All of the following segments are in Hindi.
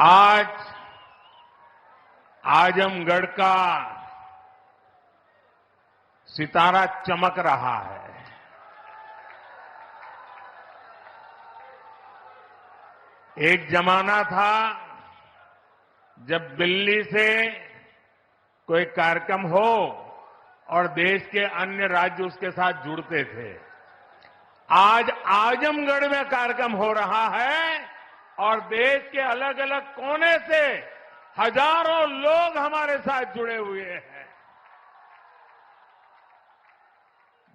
आज आजमगढ़ का सितारा चमक रहा है। एक जमाना था जब दिल्ली से कोई कार्यक्रम हो और देश के अन्य राज्य उसके साथ जुड़ते थे। आज आजमगढ़ में कार्यक्रम हो रहा है और देश के अलग अलग कोने से हजारों लोग हमारे साथ जुड़े हुए हैं।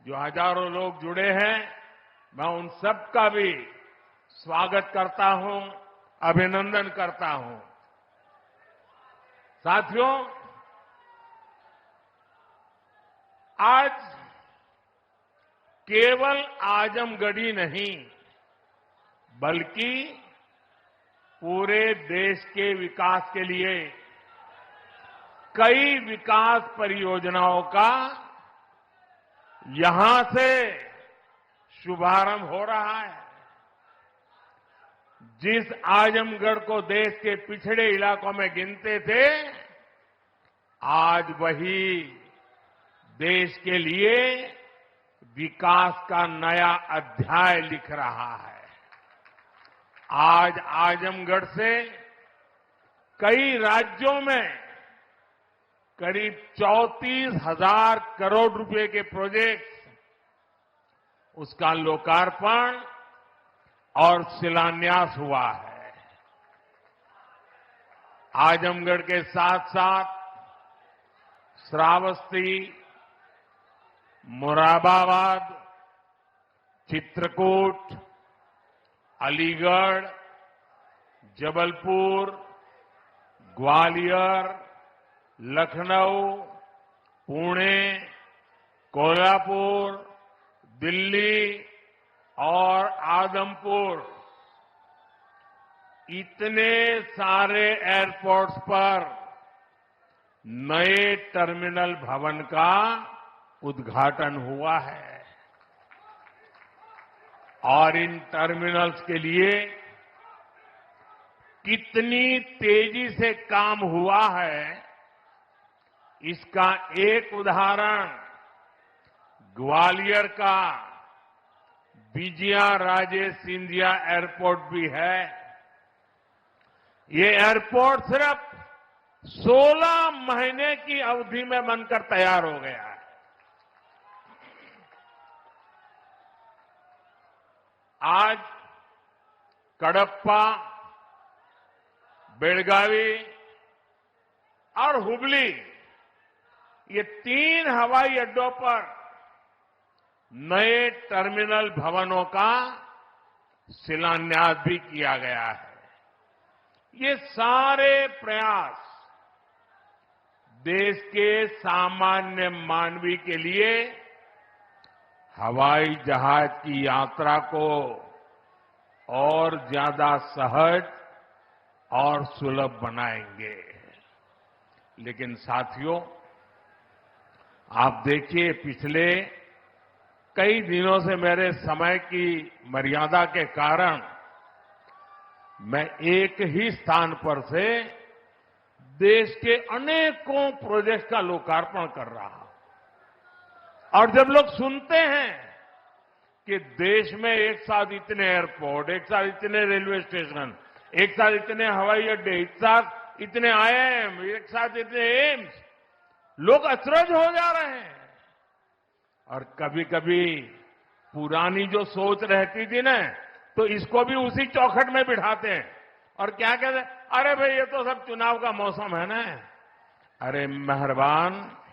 जो हजारों लोग जुड़े हैं, मैं उन सबका भी स्वागत करता हूं, अभिनंदन करता हूं। साथियों, आज केवल आजमगढ़ नहीं बल्कि पूरे देश के विकास के लिए कई विकास परियोजनाओं का यहां से शुभारंभ हो रहा है। जिस आजमगढ़ को देश के पिछड़े इलाकों में गिनते थे, आज वही देश के लिए विकास का नया अध्याय लिख रहा है। आज आजमगढ़ से कई राज्यों में करीब 34,000 करोड़ रुपए के प्रोजेक्ट, उसका लोकार्पण और शिलान्यास हुआ है। आजमगढ़ के साथ साथ श्रावस्ती, मुरादाबाद, चित्रकूट, अलीगढ़, जबलपुर, ग्वालियर, लखनऊ, पुणे, कोल्हापुर, दिल्ली और आदमपुर, इतने सारे एयरपोर्ट्स पर नए टर्मिनल भवन का उद्घाटन हुआ है। और इन टर्मिनल्स के लिए कितनी तेजी से काम हुआ है, इसका एक उदाहरण ग्वालियर का विजया राजे सिंधिया एयरपोर्ट भी है। ये एयरपोर्ट सिर्फ 16 महीने की अवधि में बनकर तैयार हो गया है। आज कडप्पा, बेलगावी और हुबली, ये 3 हवाई अड्डों पर नए टर्मिनल भवनों का शिलान्यास भी किया गया है। ये सारे प्रयास देश के सामान्य मानवी के लिए हवाई जहाज की यात्रा को और ज्यादा सहज और सुलभ बनाएंगे। लेकिन साथियों, आप देखिए, पिछले कई दिनों से मेरे समय की मर्यादा के कारण मैं एक ही स्थान पर से देश के अनेकों प्रोजेक्ट का लोकार्पण कर रहा हूं। और जब लोग सुनते हैं कि देश में एक साथ इतने एयरपोर्ट, एक साथ इतने रेलवे स्टेशन, एक साथ इतने हवाई अड्डे, एक साथ इतने आईआईएम, एक साथ इतने एम्स, लोग अचरज हो जा रहे हैं। और कभी कभी पुरानी जो सोच रहती थी ना, तो इसको भी उसी चौखट में बिठाते हैं और क्या कहते हैं, अरे भाई ये तो सब चुनाव का मौसम है ना। अरे मेहरबान,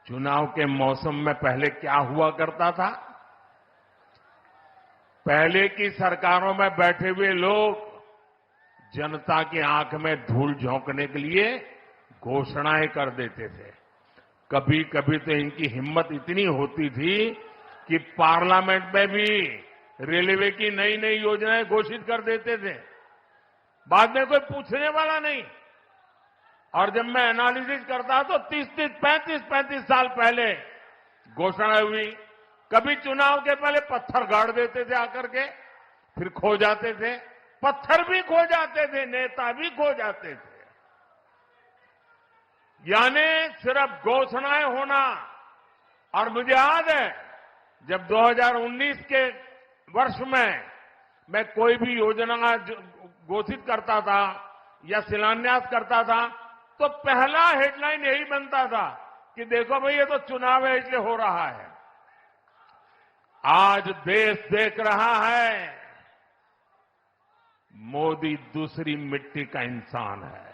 चुनाव के मौसम में पहले क्या हुआ करता था? पहले की सरकारों में बैठे हुए लोग जनता की आंख में धूल झोंकने के लिए घोषणाएं कर देते थे। कभी कभी तो इनकी हिम्मत इतनी होती थी कि पार्लियामेंट में भी रेलवे की नई नई योजनाएं घोषित कर देते थे। बाद में कोई पूछने वाला नहीं। और जब मैं एनालिसिस करता तो 35 साल पहले घोषणा हुई। कभी चुनाव के पहले पत्थर गाड़ देते थे आकर के, फिर खो जाते थे। पत्थर भी खो जाते थे, नेता भी खो जाते थे। यानी सिर्फ घोषणाएं होना। और मुझे याद है जब 2019 के वर्ष में मैं कोई भी योजना घोषित करता था या शिलान्यास करता था तो पहला हेडलाइन यही बनता था कि देखो भाई ये तो चुनाव है इसलिए हो रहा है। आज देश देख रहा है मोदी दूसरी मिट्टी का इंसान है।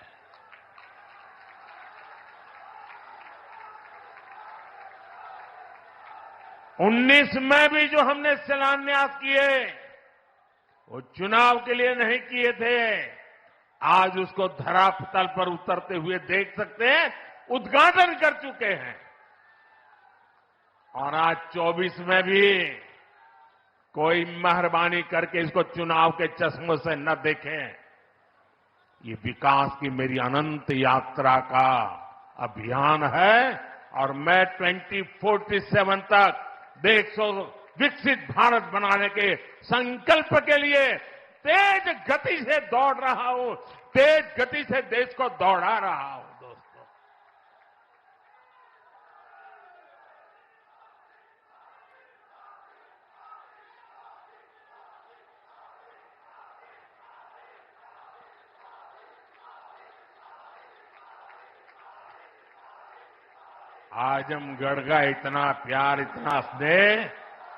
उन्नीस में भी जो हमने शिलान्यास किए वो चुनाव के लिए नहीं किए थे। आज उसको धरातल पर उतरते हुए देख सकते हैं, उद्घाटन कर चुके हैं। और आज 24 में भी कोई मेहरबानी करके इसको चुनाव के चश्मों से न देखें। ये विकास की मेरी अनंत यात्रा का अभियान है और मैं 2047 तक देश को विकसित भारत बनाने के संकल्प के लिए तेज गति से दौड़ रहा हूं, तेज गति से देश को दौड़ा रहा हूं। दोस्तों, आजमगढ़ का इतना प्यार, इतना स्नेह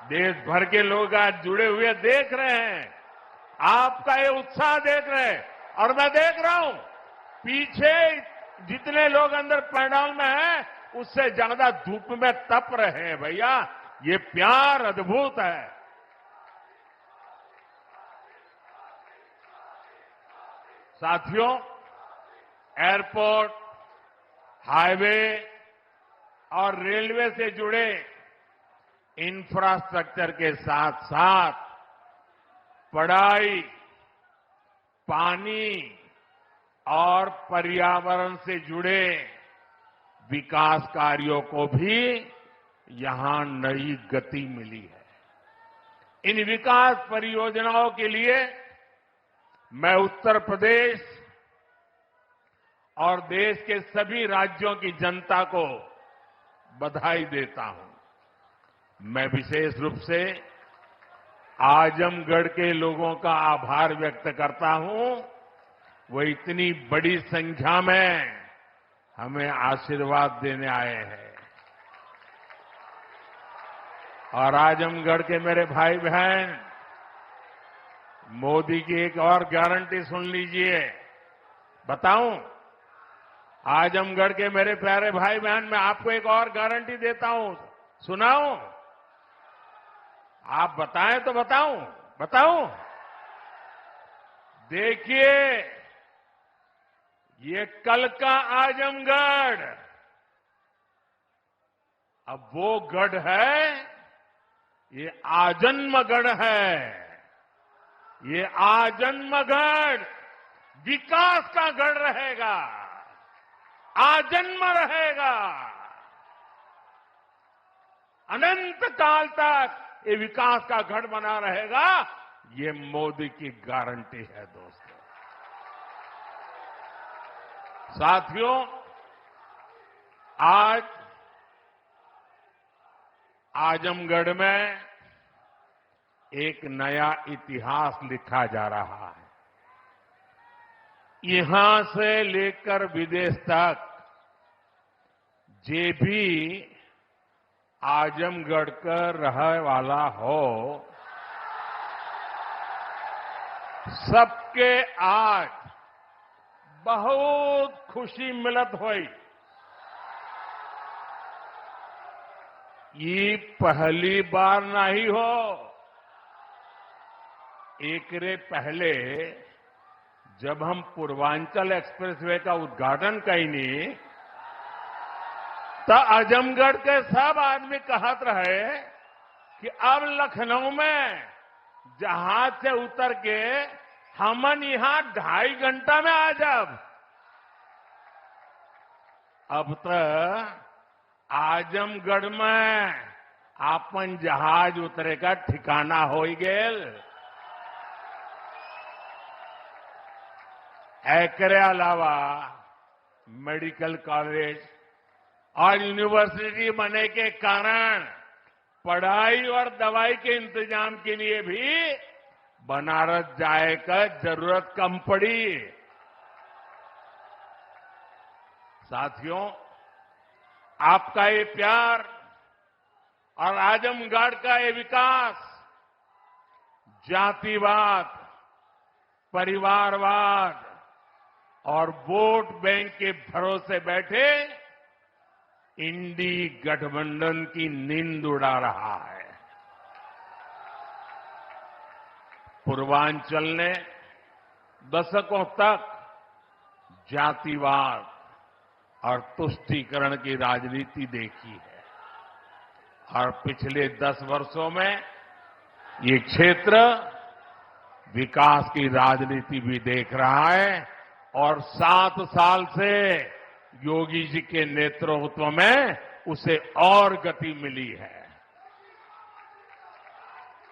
देश भर के लोग आज जुड़े हुए देख रहे हैं। आपका ये उत्साह देख रहे हैं और मैं देख रहा हूं पीछे जितने लोग अंदर पंडाल में हैं उससे ज्यादा धूप में तप रहे हैं। भैया ये प्यार अद्भुत है। साथियों, एयरपोर्ट, हाईवे और रेलवे से जुड़े इंफ्रास्ट्रक्चर के साथ साथ पढ़ाई, पानी और पर्यावरण से जुड़े विकास कार्यों को भी यहां नई गति मिली है। इन विकास परियोजनाओं के लिए मैं उत्तर प्रदेश और देश के सभी राज्यों की जनता को बधाई देता हूं। मैं विशेष रूप से आजमगढ़ के लोगों का आभार व्यक्त करता हूं। वो इतनी बड़ी संख्या में हमें आशीर्वाद देने आए हैं। और आजमगढ़ के मेरे भाई बहन, मोदी की एक और गारंटी सुन लीजिए। बताऊं? आजमगढ़ के मेरे प्यारे भाई बहन, मैं आपको एक और गारंटी देता हूं, सुनाऊं? आप बताएं तो बताऊं? देखिए, ये कल का आजमगढ़ अब वो गढ़ है, ये आजन्मगढ़ है। ये आजन्मगढ़ विकास का गढ़ रहेगा, आजन्म रहेगा। अनंत काल तक ये विकास का गढ़ बना रहेगा। ये मोदी की गारंटी है। दोस्तों, साथियों, आज आजमगढ़ में एक नया इतिहास लिखा जा रहा है। यहां से लेकर विदेश तक जे भी आजमगढ़ का रहने वाला हो, सबके आज बहुत खुशी मिलत हुई। ये पहली बार नहीं हो। एक रे पहले जब हम पूर्वांचल एक्सप्रेसवे का उद्घाटन कईनी तो आजमगढ़ के सब आदमी कहत रहे कि अब लखनऊ में जहाज से उतर के हमन यहां 2.5 घंटा में आ जाब। अब तो आजमगढ़ में आपन जहाज उतरे का ठिकाना हो गेल। के अलावा मेडिकल कॉलेज और यूनिवर्सिटी बनने के कारण पढ़ाई और दवाई के इंतजाम के लिए भी बनारस जाए का जरूरत कम पड़ी। साथियों, आपका ये प्यार और आजमगढ़ का ये विकास जातिवाद, परिवारवाद और वोट बैंक के भरोसे बैठे इंडी गठबंधन की नींद उड़ा रहा है। पूर्वांचल ने दशकों तक जातिवाद और तुष्टीकरण की राजनीति देखी है और पिछले 10 वर्षों में ये क्षेत्र विकास की राजनीति भी देख रहा है और 7 साल से योगी जी के नेतृत्व में उसे और गति मिली है।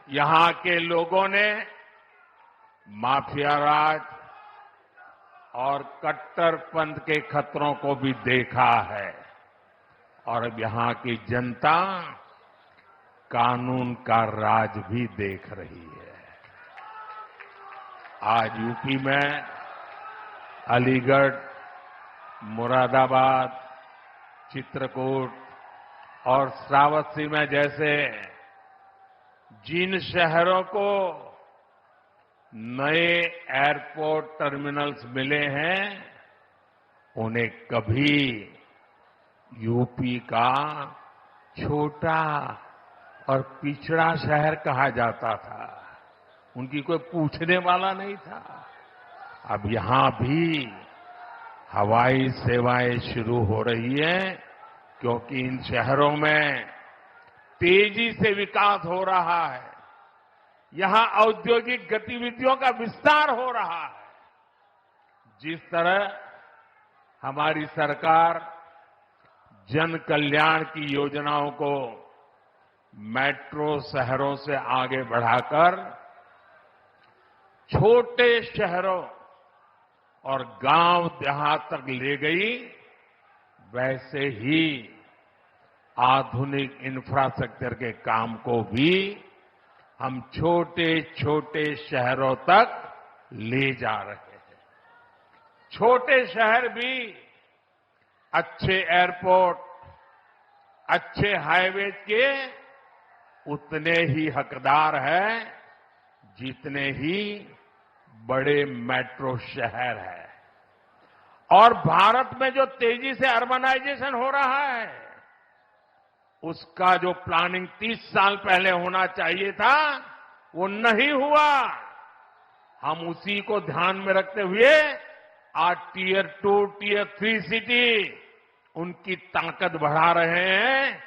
यहां के लोगों ने माफिया राज और कट्टरपंथ के खतरों को भी देखा है और अब यहां की जनता कानून का राज भी देख रही है। आज यूपी में अलीगढ़, मुरादाबाद, चित्रकूट और श्रावस्ती में जैसे जिन शहरों को नए एयरपोर्ट टर्मिनल्स मिले हैं, उन्हें कभी यूपी का छोटा और पिछड़ा शहर कहा जाता था। उनकी कोई पूछने वाला नहीं था। अब यहां भी हवाई सेवाएं शुरू हो रही हैं क्योंकि इन शहरों में तेजी से विकास हो रहा है। यहां औद्योगिक गतिविधियों का विस्तार हो रहा है। जिस तरह हमारी सरकार जन कल्याण की योजनाओं को मेट्रो शहरों से आगे बढ़ाकर छोटे शहरों और गांव देहात तक ले गई, वैसे ही आधुनिक इंफ्रास्ट्रक्चर के काम को भी हम छोटे छोटे शहरों तक ले जा रहे हैं। छोटे शहर भी अच्छे एयरपोर्ट, अच्छे हाईवे के उतने ही हकदार हैं जितने ही बड़े मेट्रो शहर हैं। और भारत में जो तेजी से अर्बनाइजेशन हो रहा है, उसका जो प्लानिंग 30 साल पहले होना चाहिए था, वो नहीं हुआ। हम उसी को ध्यान में रखते हुए आज टियर 2, टियर 3 सिटी उनकी ताकत बढ़ा रहे हैं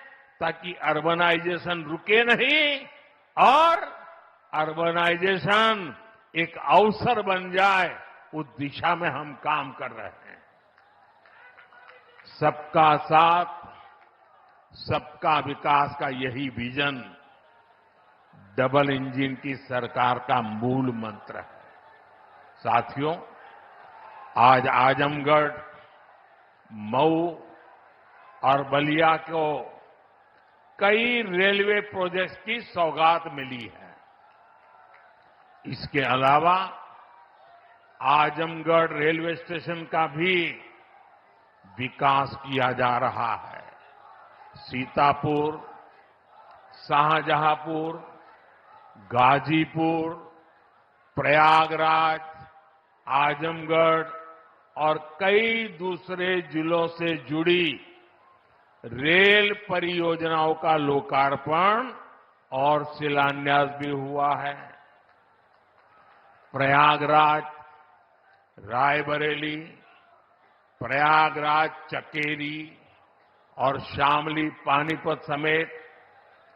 ताकि अर्बनाइजेशन रुके नहीं और अर्बनाइजेशन एक अवसर बन जाए, उस दिशा में हम काम कर रहे हैं। सबका साथ, सबका विकास का यही विजन डबल इंजन की सरकार का मूल मंत्र है। साथियों, आज आजमगढ़, मऊ और बलिया को कई रेलवे प्रोजेक्ट्स की सौगात मिली है। इसके अलावा आजमगढ़ रेलवे स्टेशन का भी विकास किया जा रहा है। सीतापुर, शाहजहांपुर, गाजीपुर, प्रयागराज, आजमगढ़ और कई दूसरे जिलों से जुड़ी रेल परियोजनाओं का लोकार्पण और शिलान्यास भी हुआ है। प्रयागराज रायबरेली, प्रयागराज चकेरी और शामली पानीपत समेत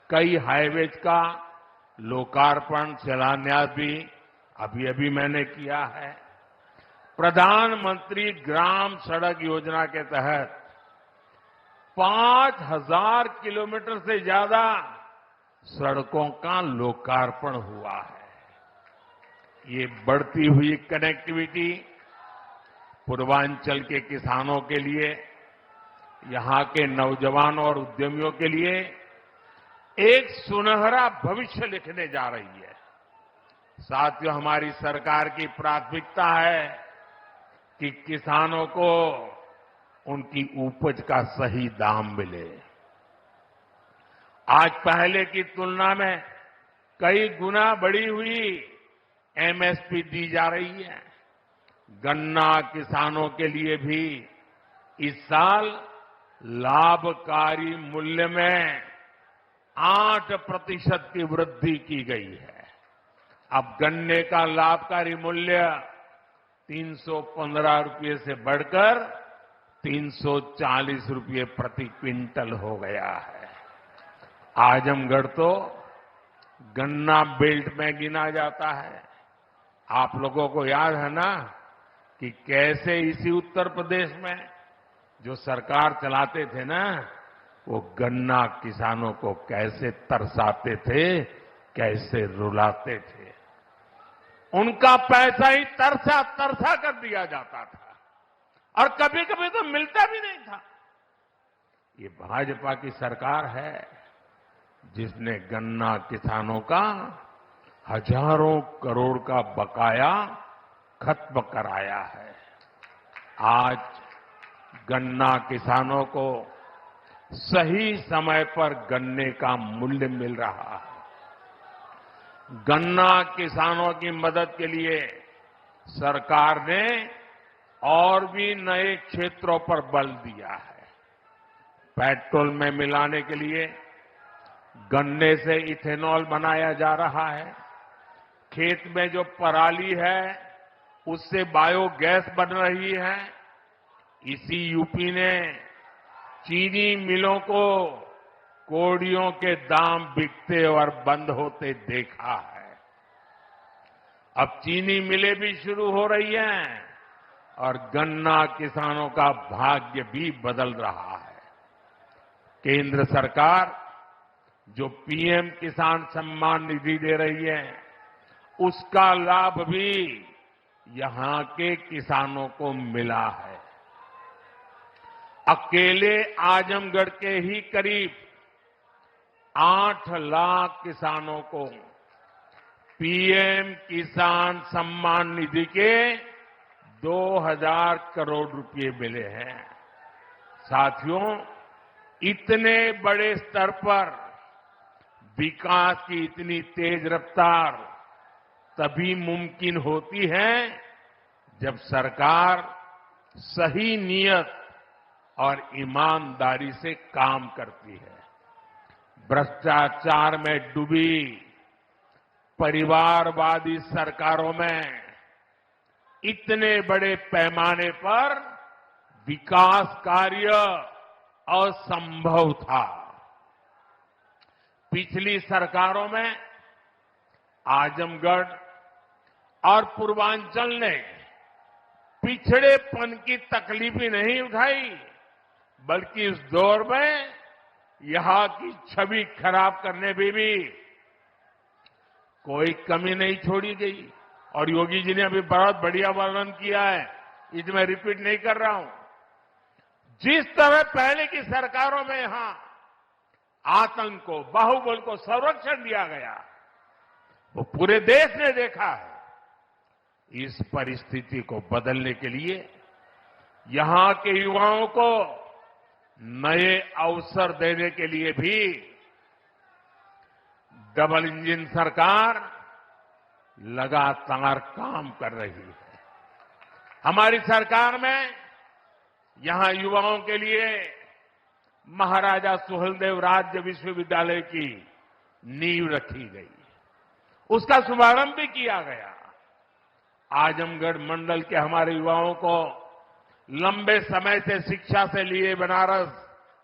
कई हाईवेज का लोकार्पण शिलान्यास भी अभी अभी मैंने किया है। प्रधानमंत्री ग्राम सड़क योजना के तहत 5000 किलोमीटर से ज्यादा सड़कों का लोकार्पण हुआ है। ये बढ़ती हुई कनेक्टिविटी पूर्वांचल के किसानों के लिए, यहां के नौजवानों और उद्यमियों के लिए एक सुनहरा भविष्य लिखने जा रही है। साथियों, हमारी सरकार की प्राथमिकता है कि किसानों को उनकी उपज का सही दाम मिले। आज पहले की तुलना में कई गुना बढ़ी हुई एमएसपी दी जा रही है। गन्ना किसानों के लिए भी इस साल लाभकारी मूल्य में 8% की वृद्धि की गई है। अब गन्ने का लाभकारी मूल्य 315 रुपये से बढ़कर 340 रुपये प्रति क्विंटल हो गया है। आजमगढ़ तो गन्ना बेल्ट में गिना जाता है। आप लोगों को याद है ना कि कैसे इसी उत्तर प्रदेश में जो सरकार चलाते थे ना, वो गन्ना किसानों को कैसे तरसाते थे, कैसे रुलाते थे। उनका पैसा ही तरसा तरसा कर दिया जाता था और कभी कभी तो मिलता भी नहीं था। ये भाजपा की सरकार है जिसने गन्ना किसानों का हजारों करोड़ का बकाया खत्म कराया है। आज गन्ना किसानों को सही समय पर गन्ने का मूल्य मिल रहा है। गन्ना किसानों की मदद के लिए सरकार ने और भी नए क्षेत्रों पर बल दिया है। पेट्रोल में मिलाने के लिए गन्ने से इथेनॉल बनाया जा रहा है। खेत में जो पराली है उससे बायोगैस बन रही है। इसी यूपी ने चीनी मिलों को कोड़ियों के दाम बिकते और बंद होते देखा है। अब चीनी मिलें भी शुरू हो रही हैं और गन्ना किसानों का भाग्य भी बदल रहा है। केंद्र सरकार जो पीएम किसान सम्मान निधि दे रही है, उसका लाभ भी यहां के किसानों को मिला है। अकेले आजमगढ़ के ही करीब 8 लाख किसानों को पीएम किसान सम्मान निधि के 2000 करोड़ रुपए मिले हैं। साथियों, इतने बड़े स्तर पर विकास की इतनी तेज रफ्तार तभी मुमकिन होती है जब सरकार सही नीयत और ईमानदारी से काम करती है। भ्रष्टाचार में डूबी परिवारवादी सरकारों में इतने बड़े पैमाने पर विकास कार्य असंभव था। पिछली सरकारों में आजमगढ़ और पूर्वांचल ने पिछड़ेपन की तकलीफ ही नहीं उठाई, बल्कि इस दौर में यहां की छवि खराब करने में भी कोई कमी नहीं छोड़ी गई। और योगी जी ने अभी बहुत बढ़िया वर्णन किया है, इसमें रिपीट नहीं कर रहा हूं। जिस तरह पहले की सरकारों में यहां आतंक को, बाहुबल को संरक्षण दिया गया, वो पूरे देश ने देखा है। इस परिस्थिति को बदलने के लिए यहां के युवाओं को नए अवसर देने के लिए भी डबल इंजन सरकार लगातार काम कर रही है। हमारी सरकार में यहां युवाओं के लिए महाराजा सुहेलदेव राज्य विश्वविद्यालय की नींव रखी गई, उसका शुभारंभ भी किया गया। आजमगढ़ मंडल के हमारे युवाओं को लंबे समय से शिक्षा से लिए बनारस,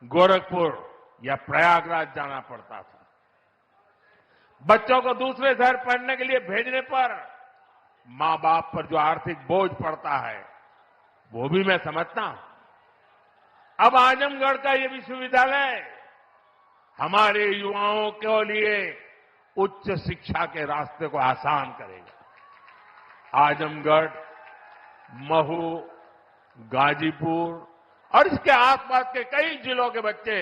गोरखपुर या प्रयागराज जाना पड़ता था। बच्चों को दूसरे शहर पढ़ने के लिए भेजने पर मां बाप पर जो आर्थिक बोझ पड़ता है, वो भी मैं समझता हूं। अब आजमगढ़ का ये विश्वविद्यालय हमारे युवाओं के लिए उच्च शिक्षा के रास्ते को आसान करेगा। आजमगढ़, महू, गाजीपुर और इसके आसपास के कई जिलों के बच्चे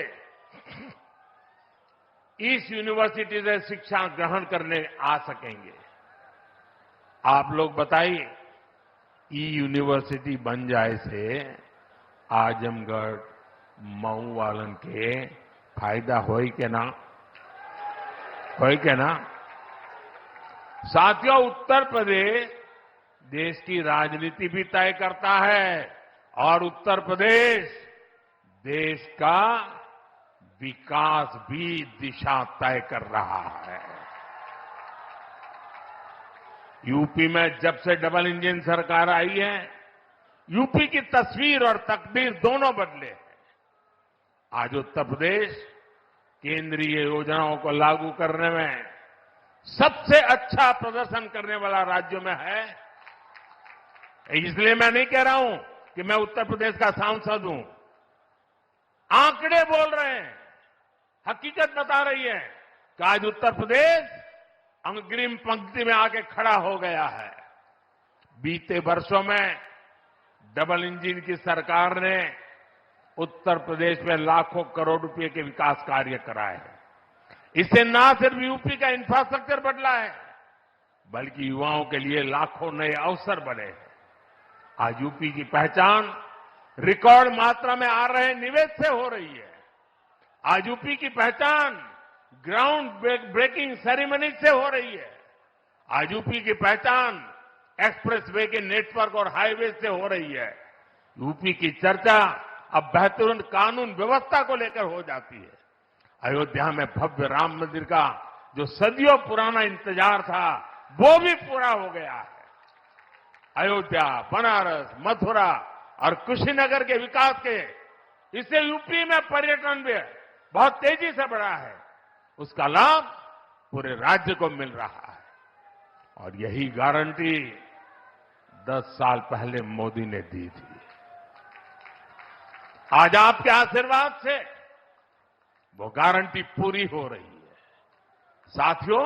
इस यूनिवर्सिटी से शिक्षा ग्रहण करने आ सकेंगे। आप लोग बताइए, ई यूनिवर्सिटी बन जाए से आजमगढ़ मऊ वालन के फायदा होई के ना? होई के ना? साथियों, उत्तर प्रदेश देश की राजनीति भी तय करता है और उत्तर प्रदेश देश का विकास भी दिशा तय कर रहा है। यूपी में जब से डबल इंजन सरकार आई है, यूपी की तस्वीर और तकदीर दोनों बदले हैं। आज उत्तर प्रदेश केंद्रीय योजनाओं को लागू करने में सबसे अच्छा प्रदर्शन करने वाला राज्यों में है। इसलिए मैं नहीं कह रहा हूं कि मैं उत्तर प्रदेश का सांसद हूं। आंकड़े बोल रहे हैं, हकीकत बता रही है कि आज उत्तर प्रदेश अग्रिम पंक्ति में आके खड़ा हो गया है। बीते वर्षों में डबल इंजन की सरकार ने उत्तर प्रदेश में लाखों करोड़ रुपए के विकास कार्य कराए हैं। इससे न सिर्फ यूपी का इंफ्रास्ट्रक्चर बदला है, बल्कि युवाओं के लिए लाखों नए अवसर बने हैं। आज यूपी की पहचान रिकॉर्ड मात्रा में आ रहे निवेश से हो रही है। आज यूपी की पहचान ग्राउंड ब्रेकिंग सेरेमनी से हो रही है। आज यूपी की पहचान एक्सप्रेसवे के नेटवर्क और हाईवे से हो रही है। यूपी की चर्चा अब बेहतरीन कानून व्यवस्था को लेकर हो जाती है। अयोध्या में भव्य राम मंदिर का जो सदियों पुराना इंतजार था, वो भी पूरा हो गया है। अयोध्या, बनारस, मथुरा और कुशीनगर के विकास के इससे यूपी में पर्यटन भी बहुत तेजी से बढ़ा है। उसका लाभ पूरे राज्य को मिल रहा है और यही गारंटी 10 साल पहले मोदी ने दी थी। आज आपके आशीर्वाद से वो गारंटी पूरी हो रही है। साथियों,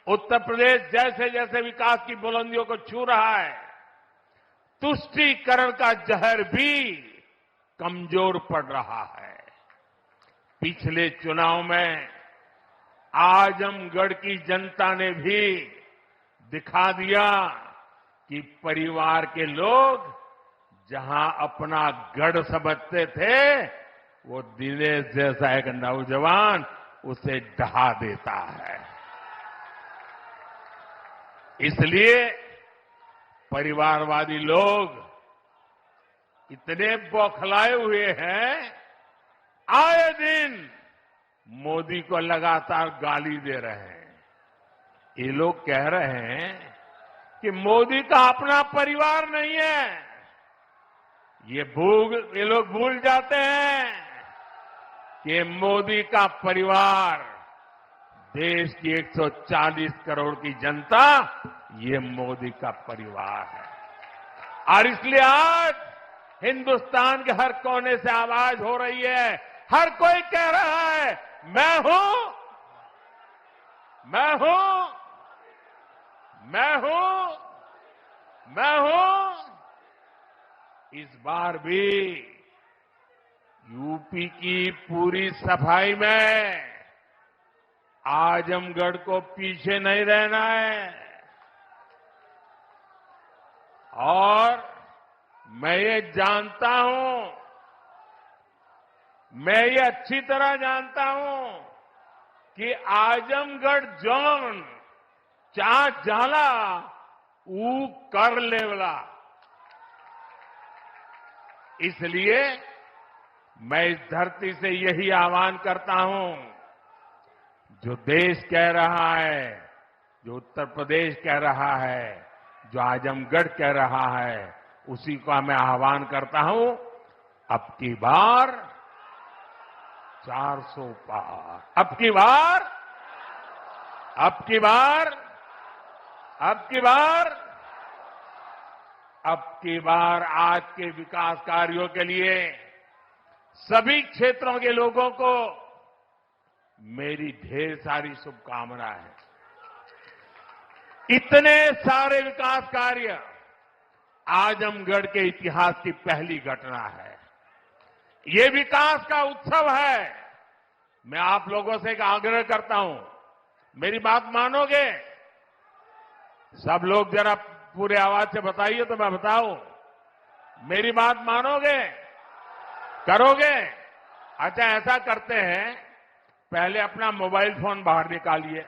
उत्तर प्रदेश जैसे जैसे विकास की बुलंदियों को छू रहा है, तुष्टीकरण का जहर भी कमजोर पड़ रहा है। पिछले चुनाव में आजमगढ़ की जनता ने भी दिखा दिया कि परिवार के लोग जहां अपना गढ़ समझते थे, वो दिनेश जैसा एक नौजवान उसे ढहा देता है। इसलिए परिवारवादी लोग इतने बौखलाए हुए हैं, आए दिन मोदी को लगातार गाली दे रहे हैं। ये लोग कह रहे हैं कि मोदी का अपना परिवार नहीं है। ये लोग भूल जाते हैं कि मोदी का परिवार देश की 140 करोड़ की जनता, ये मोदी का परिवार है। और इसलिए आज हिंदुस्तान के हर कोने से आवाज हो रही है, हर कोई कह रहा है, मैं हूं, मैं हूं, मैं हूं, मैं हूं। इस बार भी यूपी की पूरी सफाई में आजमगढ़ को पीछे नहीं रहना है। और मैं ये जानता हूं, मैं ये अच्छी तरह जानता हूं कि आजमगढ़ जोन चा जाला ऊ कर लेवला। इसलिए मैं इस धरती से यही आह्वान करता हूं, जो देश कह रहा है, जो उत्तर प्रदेश कह रहा है, जो आजमगढ़ कह रहा है, उसी का मैं आह्वान करता हूं, अब की बार 400 पार, अब की बार, अब की बार, अब की बार, अब की बार आज के विकास कार्यों के लिए सभी क्षेत्रों के लोगों को मेरी ढेर सारी शुभकामनाएं हैं। इतने सारे विकास कार्य आजमगढ़ के इतिहास की पहली घटना है। ये विकास का उत्सव है। मैं आप लोगों से एक आग्रह करता हूं, मेरी बात मानोगे? सब लोग जरा पूरे आवाज से बताइए तो मैं बताऊं। मेरी बात मानोगे? करोगे? अच्छा, ऐसा करते हैं, पहले अपना मोबाइल फोन बाहर निकालिए।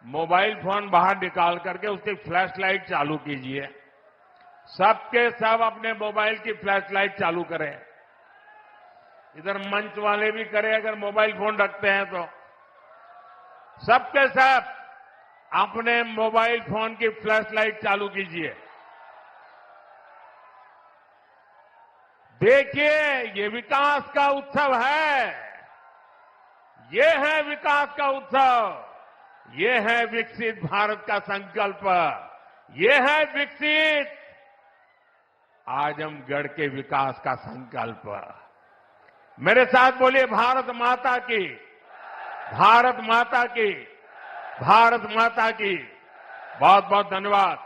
मोबाइल फोन बाहर निकाल करके उसकी फ्लैश लाइट चालू कीजिए। सबके सब अपने मोबाइल की फ्लैश लाइट चालू करें। इधर मंच वाले भी करें अगर मोबाइल फोन रखते हैं तो। सबके सब अपने मोबाइल फोन की फ्लैश लाइट चालू कीजिए। देखिए, ये विकास का उत्सव है। ये है विकास का उत्सव। ये है विकसित भारत का संकल्प। ये है विकसित आजमगढ़ के विकास का संकल्प। मेरे साथ बोलिए, भारत माता की, भारत माता की, भारत माता की। बहुत बहुत धन्यवाद।